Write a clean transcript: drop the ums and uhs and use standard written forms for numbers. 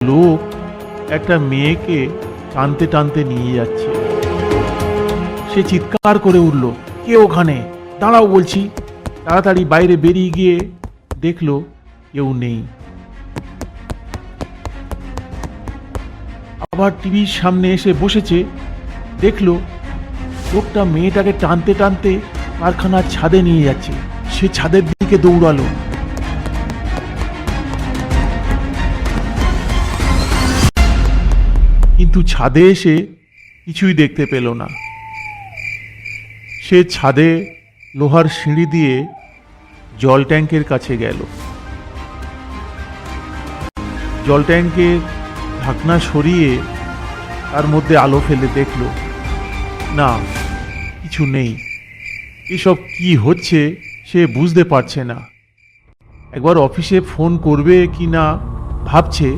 লোক একটা মেয়েকে টানতে টানতে নিয়ে যাচ্ছে। সে চিৎকার করে উঠল, কে ওখানে, দাঁড়াও বলছি। তাড়াতাড়ি বাইরে বেরিয়ে গিয়ে দেখলো কেউ নেই। আবার টিভির সামনে এসে বসেছে, দেখলো লোকটা মেয়েটাকে টানতে টানতে কারখানার ছাদে নিয়ে যাচ্ছে। সে ছাদের দিকে দৌড়ালো। কিন্তু ছাদে এসে কিছুই দেখতে পেল না। সে ছাদে লোহার সিঁড়ি দিয়ে জল ট্যাঙ্কের কাছে গেল। জল ট্যাঙ্কের ঢাকনা সরিয়ে তার মধ্যে আলো ফেলে দেখল, না, কিছু নেই। এসব কি হচ্ছে সে বুঝতে পারছে না। একবার অফিসে ফোন করবে কি না ভাবছে,